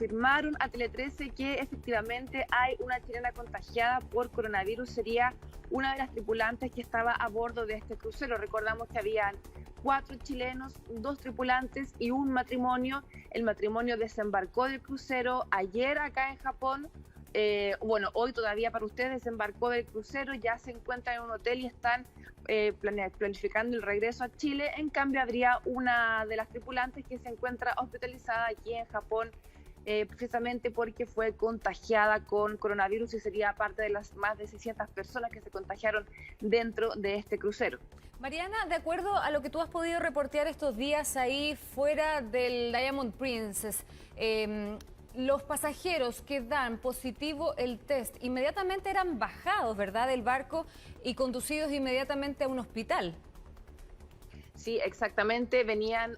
confirmaron a Tele 13 que efectivamente hay una chilena contagiada por coronavirus. Sería una de las tripulantes que estaba a bordo de este crucero. Recordamos que habían 4 chilenos, 2 tripulantes y un matrimonio. El matrimonio desembarcó del crucero ayer acá en Japón. Hoy todavía para ustedes desembarcó del crucero, ya se encuentran en un hotel y están planificando el regreso a Chile. En cambio, habría una de las tripulantes que se encuentra hospitalizada aquí en Japón, precisamente porque fue contagiada con coronavirus y sería parte de las más de 600 personas que se contagiaron dentro de este crucero. Mariana, de acuerdo a lo que tú has podido reportear estos días ahí fuera del Diamond Princess, los pasajeros que dan positivo el test inmediatamente eran bajados, ¿verdad?, del barco y conducidos inmediatamente a un hospital. Sí, exactamente. Venían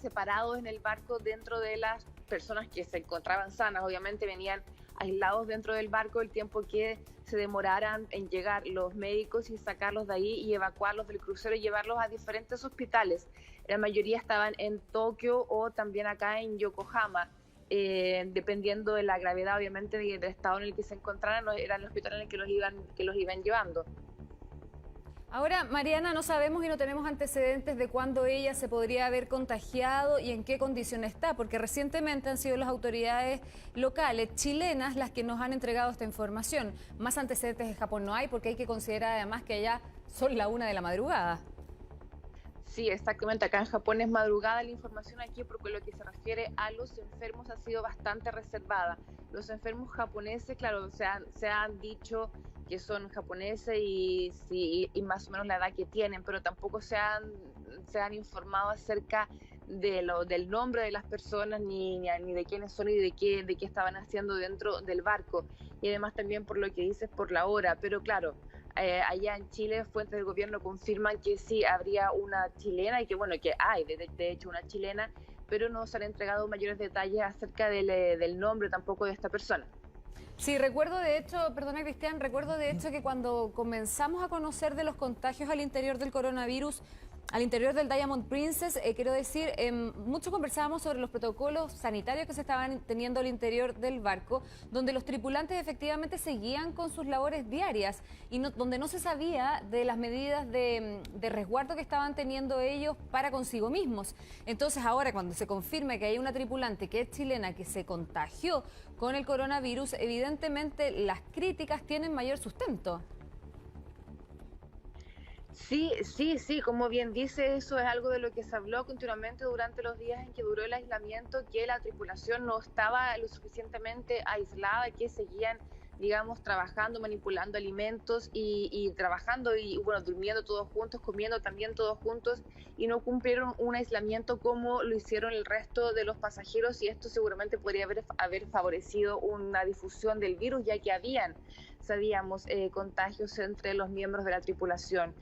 separados en el barco dentro de las personas que se encontraban sanas. Obviamente venían aislados dentro del barco el tiempo que se demoraran en llegar los médicos y sacarlos de ahí y evacuarlos del crucero y llevarlos a diferentes hospitales. La mayoría estaban en Tokio o también acá en Yokohama. Dependiendo de la gravedad, obviamente, del estado en el que se encontraran, era el hospital en el que los iban llevando. Ahora, Mariana, no sabemos y no tenemos antecedentes de cuándo ella se podría haber contagiado y en qué condición está, porque recientemente han sido las autoridades locales chilenas las que nos han entregado esta información. Más antecedentes de Japón no hay, porque hay que considerar además que allá son la 1 de la madrugada. Sí, exactamente. Acá en Japón es madrugada la información aquí, porque lo que se refiere a los enfermos ha sido bastante reservada. Los enfermos japoneses, claro, se han dicho que son japoneses y más o menos la edad que tienen, pero tampoco se han informado acerca del nombre de las personas, ni de quiénes son y de qué estaban haciendo dentro del barco. Y además también por lo que dices, por la hora. Pero claro, allá en Chile, fuentes del gobierno confirman que sí habría una chilena y que bueno, que hay de hecho una chilena, pero no se han entregado mayores detalles acerca del nombre tampoco de esta persona. Sí, recuerdo de hecho, perdona Cristian, recuerdo de hecho que cuando comenzamos a conocer de los contagios al interior del coronavirus, al interior del Diamond Princess, quiero decir, mucho conversábamos sobre los protocolos sanitarios que se estaban teniendo al interior del barco, donde los tripulantes efectivamente seguían con sus labores diarias y donde no se sabía de las medidas de resguardo que estaban teniendo ellos para consigo mismos. Entonces ahora cuando se confirma que hay una tripulante que es chilena que se contagió con el coronavirus, evidentemente las críticas tienen mayor sustento. Sí, como bien dice, eso es algo de lo que se habló continuamente durante los días en que duró el aislamiento, que la tripulación no estaba lo suficientemente aislada, que seguían, digamos, trabajando, manipulando alimentos y trabajando y, bueno, durmiendo todos juntos, comiendo también todos juntos, y no cumplieron un aislamiento como lo hicieron el resto de los pasajeros, y esto seguramente podría haber favorecido una difusión del virus, ya que sabíamos, contagios entre los miembros de la tripulación.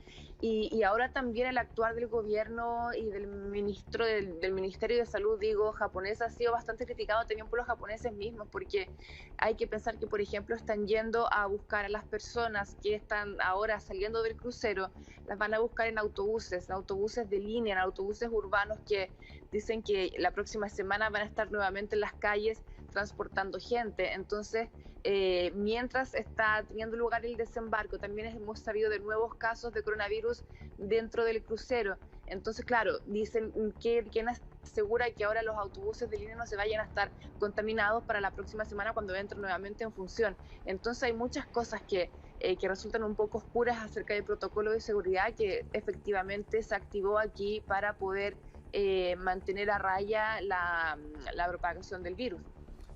Y ahora también el actuar del gobierno y del ministro del Ministerio de Salud, digo, japonés, ha sido bastante criticado también por los japoneses mismos, porque hay que pensar que, por ejemplo, están yendo a buscar a las personas que están ahora saliendo del crucero, las van a buscar en autobuses de línea, en autobuses urbanos que dicen que la próxima semana van a estar nuevamente en las calles transportando gente. Entonces, mientras está teniendo lugar el desembarco, también hemos sabido de nuevos casos de coronavirus dentro del crucero. Entonces, claro, dicen que quién asegura que ahora los autobuses de línea no se vayan a estar contaminados para la próxima semana cuando entren nuevamente en función. Entonces hay muchas cosas que resultan un poco oscuras acerca del protocolo de seguridad que efectivamente se activó aquí para poder mantener a raya la propagación del virus.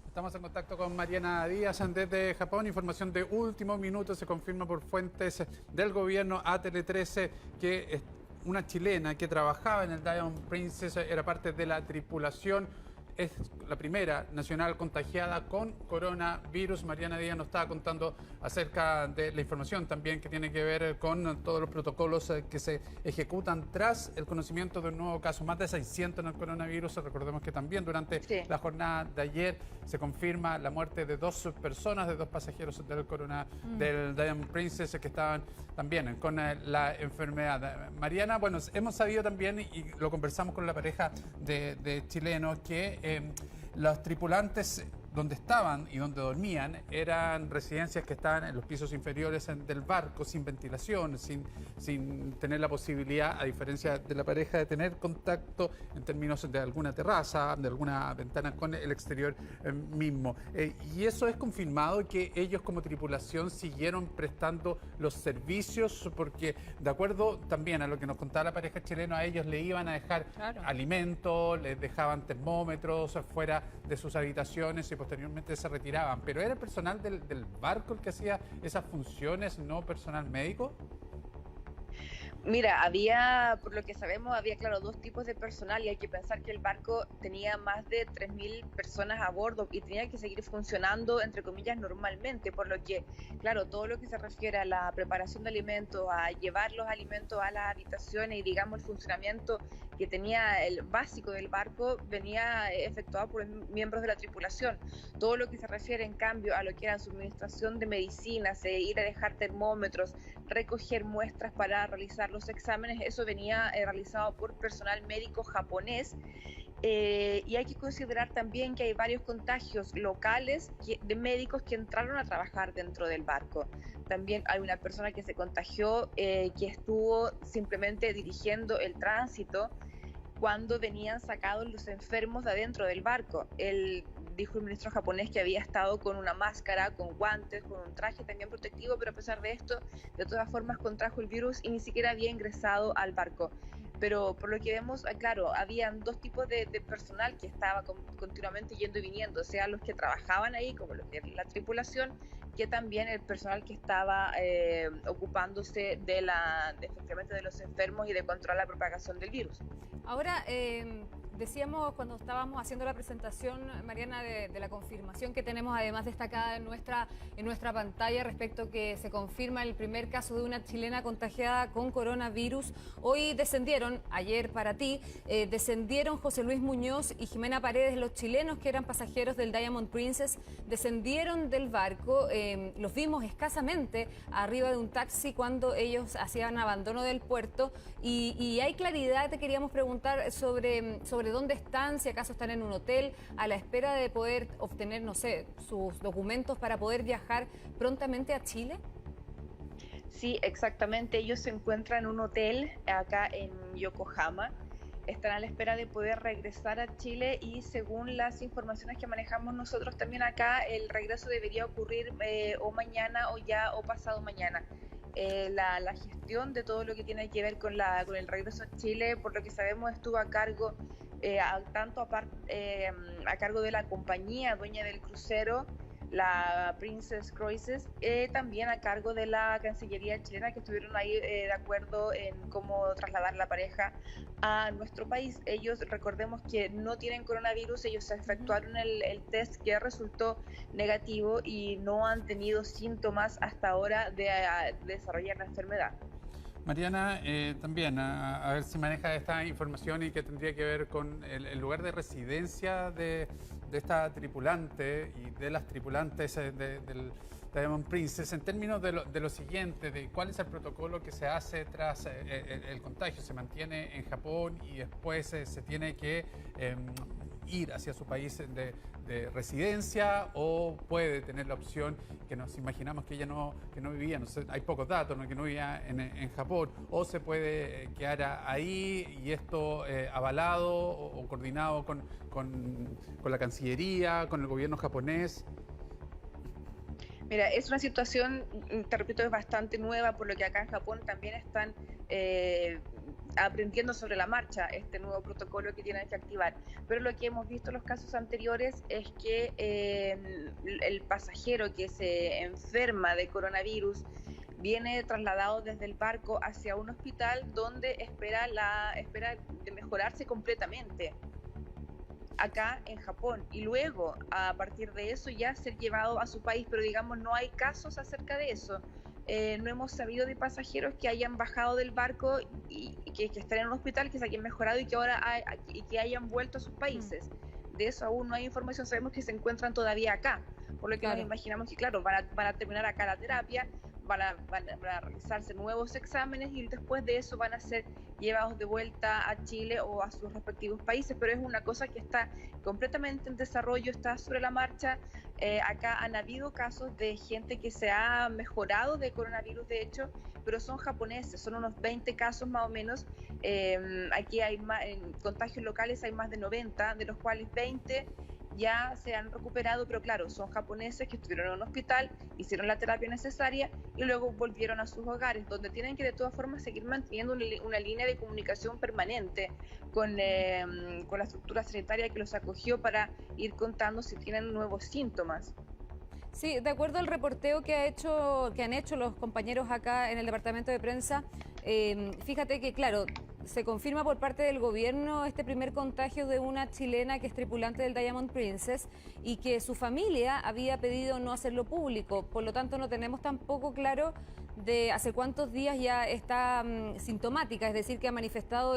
Estamos en contacto con Mariana Díaz desde Japón. Información de último minuto. Se confirma por fuentes del gobierno a Tele 13 que una chilena que trabajaba en el Diamond Princess era parte de la tripulación. Es la primera nacional contagiada con coronavirus. Mariana Díaz nos estaba contando acerca de la información también que tiene que ver con todos los protocolos que se ejecutan tras el conocimiento de un nuevo caso. Más de 600 en el coronavirus. Recordemos que también durante la jornada de ayer se confirma la muerte de 2 personas, de 2 pasajeros del Diamond Princess que estaban también con la enfermedad. Mariana, bueno, hemos sabido también, y lo conversamos con la pareja de chilenos, que Los tripulantes donde estaban y donde dormían eran residencias que estaban en los pisos inferiores del barco, sin ventilación, sin tener la posibilidad, a diferencia de la pareja, de tener contacto en términos de alguna terraza, de alguna ventana con el exterior mismo. Y eso es confirmado, que ellos como tripulación siguieron prestando los servicios, porque de acuerdo también a lo que nos contaba la pareja chilena, a ellos le iban a dejar alimentos, les dejaban termómetros fuera de sus habitaciones y posteriormente se retiraban. ¿Pero era el personal del barco el que hacía esas funciones, no personal médico? Mira, había, por lo que sabemos, había, claro, dos tipos de personal, y hay que pensar que el barco tenía más de 3.000 personas a bordo y tenía que seguir funcionando, entre comillas, normalmente, por lo que, claro, todo lo que se refiere a la preparación de alimentos, a llevar los alimentos a las habitaciones y, digamos, el funcionamiento que tenía el básico del barco venía efectuado por miembros de la tripulación. Todo lo que se refiere, en cambio, a lo que era suministración de medicinas, ir a dejar termómetros, recoger muestras para realizar los exámenes, eso venía realizado por personal médico japonés. Y hay que considerar también que hay varios contagios locales de médicos que entraron a trabajar dentro del barco. También hay una persona que se contagió, que estuvo simplemente dirigiendo el tránsito cuando venían sacados los enfermos de adentro del barco. Él dijo, el ministro japonés, que había estado con una máscara, con guantes, con un traje también protectivo, pero a pesar de esto, de todas formas contrajo el virus y ni siquiera había ingresado al barco. Pero por lo que vemos, claro, habían dos tipos de personal que estaba continuamente yendo y viniendo, sea los que trabajaban ahí, como los de la tripulación, que también el personal que estaba ocupándose efectivamente de los enfermos y de controlar la propagación del virus. Ahora, decíamos cuando estábamos haciendo la presentación, Mariana, de la confirmación que tenemos además destacada en nuestra pantalla respecto que se confirma el primer caso de una chilena contagiada con coronavirus. Hoy descendieron, ayer para ti, descendieron José Luis Muñoz y Jimena Paredes, los chilenos que eran pasajeros del Diamond Princess, descendieron del barco, los vimos escasamente arriba de un taxi cuando ellos hacían abandono del puerto y hay claridad, te queríamos preguntar sobre dónde están, si acaso están en un hotel, a la espera de poder obtener, no sé, sus documentos para poder viajar prontamente a Chile. Sí, exactamente. Ellos se encuentran en un hotel acá en Yokohama. Están a la espera de poder regresar a Chile y según las informaciones que manejamos nosotros también acá, el regreso debería ocurrir o mañana o pasado mañana. La gestión de todo lo que tiene que ver con el regreso a Chile, por lo que sabemos, estuvo a cargo a cargo de la compañía dueña del crucero, la Princess Cruises, también a cargo de la Cancillería chilena, que estuvieron ahí de acuerdo en cómo trasladar la pareja a nuestro país. Ellos, recordemos que no tienen coronavirus, ellos se efectuaron el test que resultó negativo y no han tenido síntomas hasta ahora de desarrollar la enfermedad. Mariana, también a ver si maneja esta información y que tendría que ver con el lugar de residencia de esta tripulante y de las tripulantes del Diamond Princess, en términos de lo siguiente, de cuál es el protocolo que se hace tras el contagio. ¿Se mantiene en Japón y después se tiene que ir hacia su país de residencia, o puede tener la opción que nos imaginamos que ella que no vivía, no sé, hay pocos datos, ¿no?, que no vivía en Japón, o se puede quedar ahí y esto avalado o coordinado con la Cancillería, con el gobierno japonés? Mira, es una situación, te repito, es bastante nueva, por lo que acá en Japón también están aprendiendo sobre la marcha este nuevo protocolo que tienen que activar. Pero lo que hemos visto en los casos anteriores es que el pasajero que se enferma de coronavirus viene trasladado desde el barco hacia un hospital donde espera de mejorarse completamente acá en Japón, y luego a partir de eso ya ser llevado a su país, pero digamos no hay casos acerca de eso. No hemos sabido de pasajeros que hayan bajado del barco y que estén en un hospital, que se hayan mejorado y que ahora que hayan vuelto a sus países. De eso aún no hay información, sabemos que se encuentran todavía acá, por lo que nos imaginamos que, claro, van a terminar acá la terapia, van a realizarse nuevos exámenes y después de eso van a ser llevados de vuelta a Chile o a sus respectivos países, pero es una cosa que está completamente en desarrollo, está sobre la marcha. Acá han habido casos de gente que se ha mejorado de coronavirus, de hecho, pero son japoneses, son unos 20 casos más o menos. Aquí hay en contagios locales hay más de 90, de los cuales 20 ya se han recuperado, pero claro, son japoneses que estuvieron en un hospital, hicieron la terapia necesaria y luego volvieron a sus hogares, donde tienen que de todas formas seguir manteniendo una línea de comunicación permanente con la estructura sanitaria que los acogió para ir contando si tienen nuevos síntomas. Sí, de acuerdo al reporteo que han hecho los compañeros acá en el departamento de prensa, fíjate que, claro, se confirma por parte del gobierno este primer contagio de una chilena que es tripulante del Diamond Princess y que su familia había pedido no hacerlo público. Por lo tanto, no tenemos tampoco claro de hace cuántos días ya está sintomática, es decir, que ha manifestado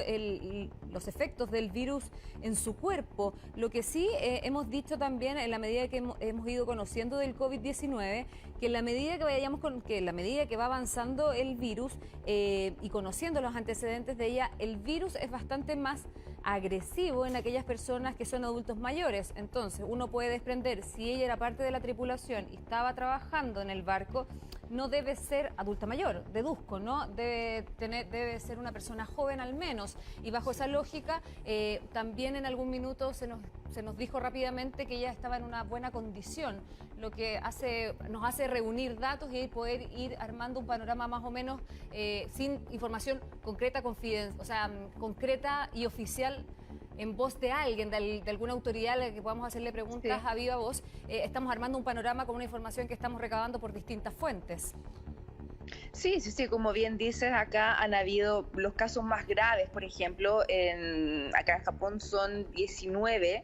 los efectos del virus en su cuerpo. Lo que sí hemos dicho también, en la medida que hemos ido conociendo del COVID-19, que en la medida que va avanzando el virus y conociendo los antecedentes de ella, el virus es bastante más agresivo en aquellas personas que son adultos mayores. Entonces, uno puede desprender, si ella era parte de la tripulación y estaba trabajando en el barco, no debe ser adulta mayor, deduzco, ¿no? Debe ser una persona joven al menos. Y bajo esa lógica, también en algún minuto se nos dijo rápidamente que ella estaba en una buena condición, lo que nos hace reunir datos y poder ir armando un panorama más o menos sin información concreta, concreta y oficial en voz de alguien, de alguna autoridad a la que podamos hacerle preguntas a viva voz. Estamos armando un panorama con una información que estamos recabando por distintas fuentes. Sí, como bien dices, acá han habido los casos más graves, por ejemplo, acá en Japón son 19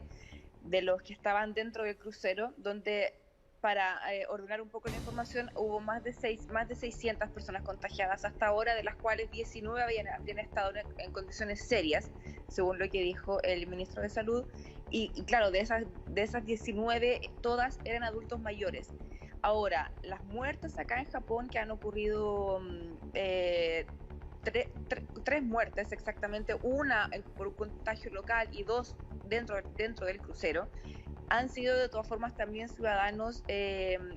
de los que estaban dentro del crucero, donde para ordenar un poco la información, hubo más de 600 personas contagiadas hasta ahora, de las cuales 19 habían estado en condiciones serias, según lo que dijo el ministro de Salud. Y claro, de esas 19, todas eran adultos mayores. Ahora, las muertes acá en Japón, que han ocurrido tres muertes exactamente, una por un contagio local y dos dentro del crucero, han sido de todas formas también ciudadanos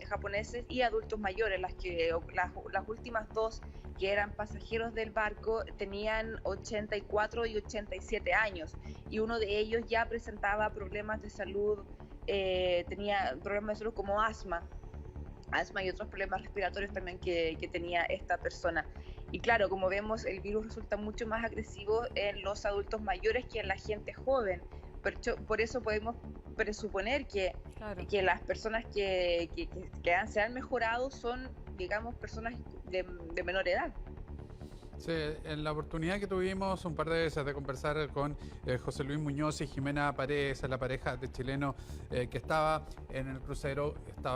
japoneses y adultos mayores. Las últimas dos, que eran pasajeros del barco, tenían 84 y 87 años, y uno de ellos ya presentaba problemas de salud, tenía problemas de salud como asma y otros problemas respiratorios también que tenía esta persona. Y claro, como vemos, el virus resulta mucho más agresivo en los adultos mayores que en la gente joven. Por eso podemos presuponer que las personas que se han mejorado son, digamos, personas de menor edad. Sí, en la oportunidad que tuvimos un par de veces de conversar con José Luis Muñoz y Jimena Paredes, la pareja de chileno que estaba en el crucero,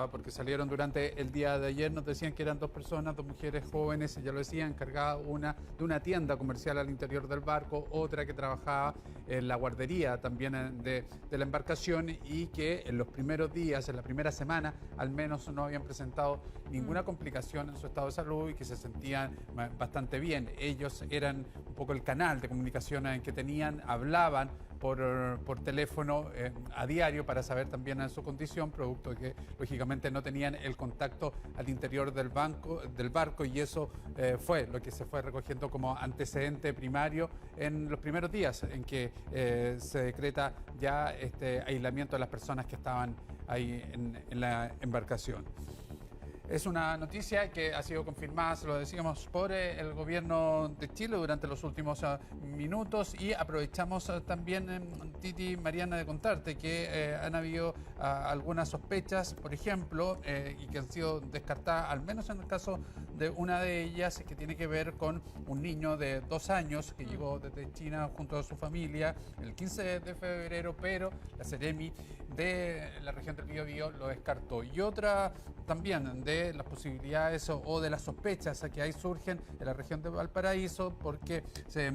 porque salieron durante el día de ayer, nos decían que eran dos personas, dos mujeres jóvenes, ya lo decían, encargada una de una tienda comercial al interior del barco, otra que trabajaba en la guardería también de la embarcación, y que en los primeros días, en la primera semana, al menos no habían presentado ninguna complicación en su estado de salud y que se sentían bastante bien. Ellos eran un poco el canal de comunicación que tenían, hablaban por teléfono a diario para saber también su condición, producto de que lógicamente no tenían el contacto al interior del barco, y eso fue lo que se fue recogiendo como antecedente primario en los primeros días en que se decreta ya este aislamiento de las personas que estaban ahí en la embarcación. Es una noticia que ha sido confirmada, se lo decíamos, por el gobierno de Chile durante los últimos minutos, y aprovechamos también, Titi, Mariana, de contarte que han habido algunas sospechas, por ejemplo, y que han sido descartadas, al menos en el caso de una de ellas, que tiene que ver con un niño de 2 años que llegó desde China junto a su familia el 15 de febrero, pero la Seremi de la región del Biobío lo descartó. Y otra también de las posibilidades o de las sospechas que ahí surgen en la región de Valparaíso, porque se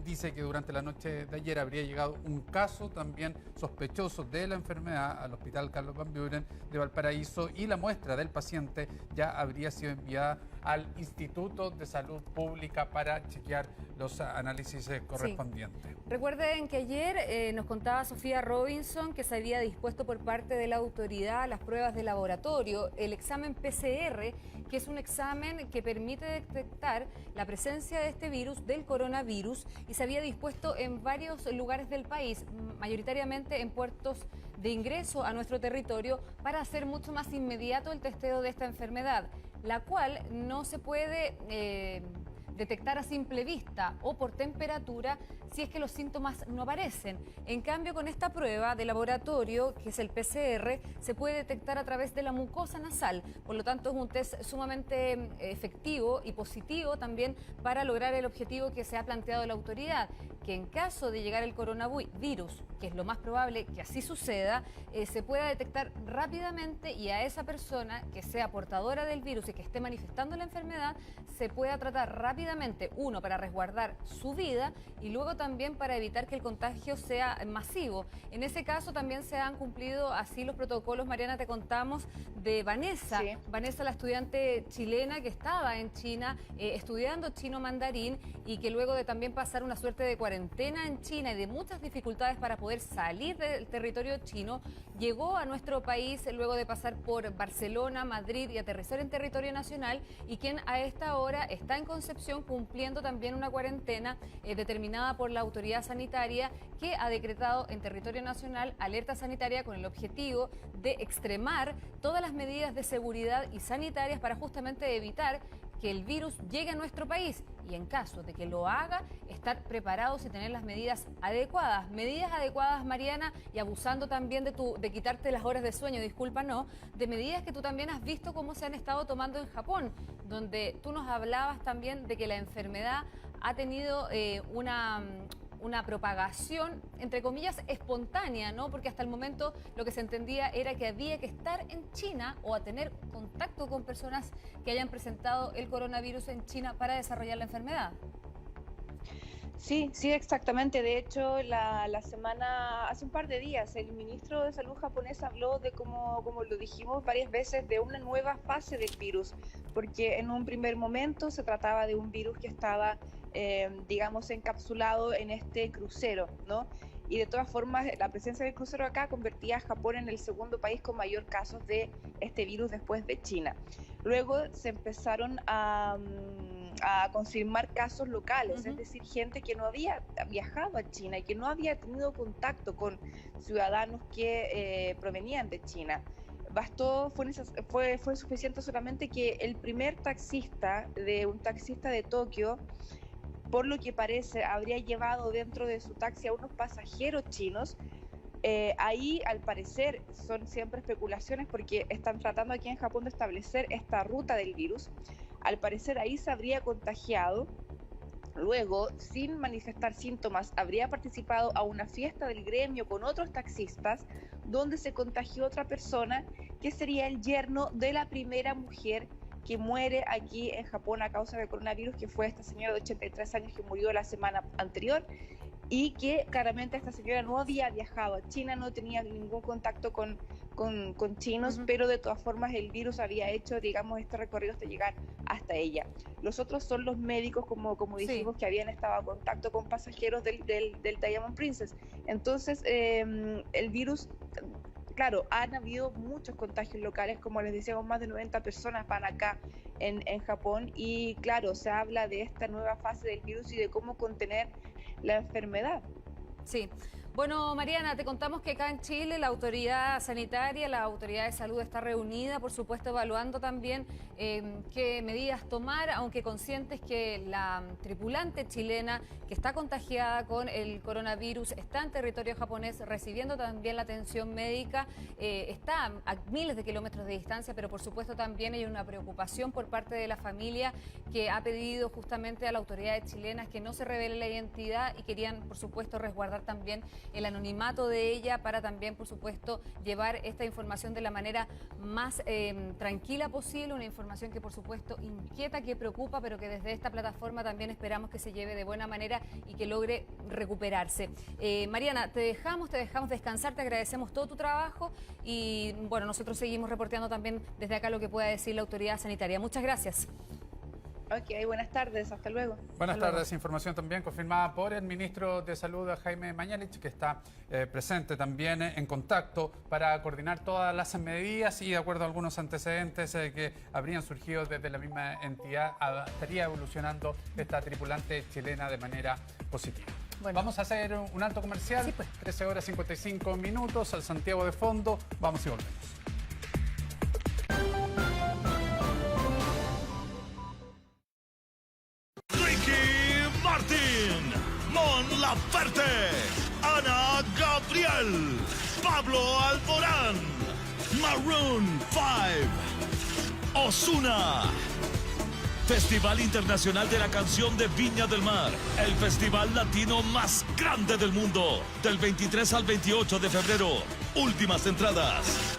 dice que durante la noche de ayer habría llegado un caso también sospechoso de la enfermedad al Hospital Carlos Van Buren de Valparaíso y la muestra del paciente ya habría sido enviada al Instituto de Salud Pública para chequear los análisis correspondientes. Sí. Recuerden que ayer nos contaba Sofía Robinson que se había dispuesto por parte de la autoridad las pruebas de laboratorio, el examen PCR, que es un examen que permite detectar la presencia de este virus, del coronavirus, y se había dispuesto en varios lugares del país, mayoritariamente en puertos de ingreso a nuestro territorio, para hacer mucho más inmediato el testeo de esta enfermedad, la cual no se puede detectar a simple vista o por temperatura si es que los síntomas no aparecen. En cambio, con esta prueba de laboratorio, que es el PCR, se puede detectar a través de la mucosa nasal. Por lo tanto, es un test sumamente efectivo y positivo también para lograr el objetivo que se ha planteado la autoridad, que en caso de llegar el coronavirus, que es lo más probable que así suceda, se pueda detectar rápidamente y a esa persona que sea portadora del virus y que esté manifestando la enfermedad, se pueda tratar rápidamente, uno, para resguardar su vida y luego también para evitar que el contagio sea masivo. En ese caso también se han cumplido así los protocolos, Mariana, te contamos, de Vanessa. Sí. Vanessa, la estudiante chilena que estaba en China estudiando chino mandarín y que luego de también pasar una suerte de cuarentena en China y de muchas dificultades para poder salir del territorio chino, llegó a nuestro país luego de pasar por Barcelona, Madrid y aterrizar en territorio nacional, y quien a esta hora está en Concepción cumpliendo también una cuarentena determinada por la autoridad sanitaria, que ha decretado en territorio nacional alerta sanitaria con el objetivo de extremar todas las medidas de seguridad y sanitarias para justamente evitar que el virus llegue a nuestro país y en caso de que lo haga, estar preparados y tener las medidas adecuadas. Medidas adecuadas, Mariana, y abusando también de quitarte las horas de sueño, disculpa, no, de medidas que tú también has visto cómo se han estado tomando en Japón, donde tú nos hablabas también de que la enfermedad ha tenido una propagación, entre comillas, espontánea, ¿no? Porque hasta el momento lo que se entendía era que había que estar en China o a tener contacto con personas que hayan presentado el coronavirus en China para desarrollar la enfermedad. Sí, sí, exactamente. De hecho, hace un par de días, el ministro de Salud japonés habló de, como lo dijimos varias veces, de una nueva fase del virus, porque en un primer momento se trataba de un virus que estaba, digamos, encapsulado en este crucero, ¿no? Y de todas formas, la presencia del crucero acá convertía a Japón en el segundo país con mayor casos de este virus después de China. Luego se empezaron a confirmar casos locales, es decir, gente que no había viajado a China y que no había tenido contacto con ciudadanos que provenían de China. Fue suficiente solamente que el primer taxista de Tokio, por lo que parece, habría llevado dentro de su taxi a unos pasajeros chinos. Ahí, al parecer, son siempre especulaciones porque están tratando aquí en Japón de establecer esta ruta del virus. Al parecer, ahí se habría contagiado. Luego, sin manifestar síntomas, habría participado a una fiesta del gremio con otros taxistas, donde se contagió otra persona, que sería el yerno de la primera mujer que muere aquí en Japón a causa del coronavirus, que fue esta señora de 83 años que murió la semana anterior, y que claramente esta señora no había viajado a China, no tenía ningún contacto con chinos, pero de todas formas el virus había hecho, digamos, este recorrido hasta llegar hasta ella. Los otros son los médicos, como dijimos, sí, que habían estado en contacto con pasajeros del Diamond Princess. Entonces, el virus... Claro, han habido muchos contagios locales, como les decíamos, más de 90 personas van acá en Japón, y claro, se habla de esta nueva fase del virus y de cómo contener la enfermedad. Sí. Bueno, Mariana, te contamos que acá en Chile la autoridad sanitaria, la autoridad de salud está reunida, por supuesto, evaluando también qué medidas tomar, aunque conscientes que la tripulante chilena que está contagiada con el coronavirus está en territorio japonés recibiendo también la atención médica, está a miles de kilómetros de distancia, pero por supuesto también hay una preocupación por parte de la familia que ha pedido justamente a las autoridades chilenas que no se revele la identidad y querían, por supuesto, resguardar también el anonimato de ella para también, por supuesto, llevar esta información de la manera más tranquila posible, una información que por supuesto inquieta, que preocupa, pero que desde esta plataforma también esperamos que se lleve de buena manera y que logre recuperarse. Mariana, te dejamos descansar, te agradecemos todo tu trabajo y bueno, nosotros seguimos reporteando también desde acá lo que pueda decir la autoridad sanitaria. Muchas gracias. Ok, buenas tardes, hasta luego. Buenas tardes, información también confirmada por el ministro de Salud, Jaime Mañalich, que está presente también en contacto para coordinar todas las medidas y de acuerdo a algunos antecedentes que habrían surgido desde la misma entidad, estaría evolucionando esta tripulante chilena de manera positiva. Bueno. Vamos a hacer un alto comercial, sí, pues. 13 horas 55 minutos, al Santiago de fondo, vamos y volvemos. Martín, Mon Laferte, Ana Gabriel, Pablo Alborán, Maroon 5, Ozuna. Festival Internacional de la Canción de Viña del Mar, el festival latino más grande del mundo, del 23 al 28 de febrero. Últimas entradas.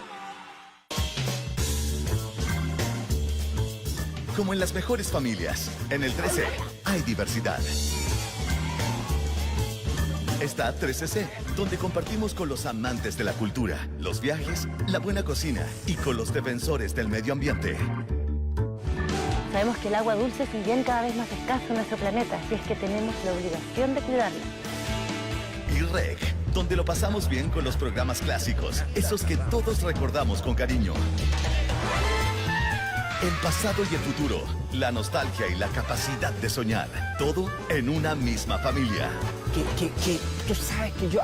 Como en las mejores familias, en el 13 hay diversidad. Está 13C, donde compartimos con los amantes de la cultura, los viajes, la buena cocina y con los defensores del medio ambiente. Sabemos que el agua dulce es un bien cada vez más escaso en nuestro planeta, así es que tenemos la obligación de cuidarla. Y REC, donde lo pasamos bien con los programas clásicos, esos que todos recordamos con cariño. El pasado y el futuro, la nostalgia y la capacidad de soñar, todo en una misma familia. Tú sabes que yo...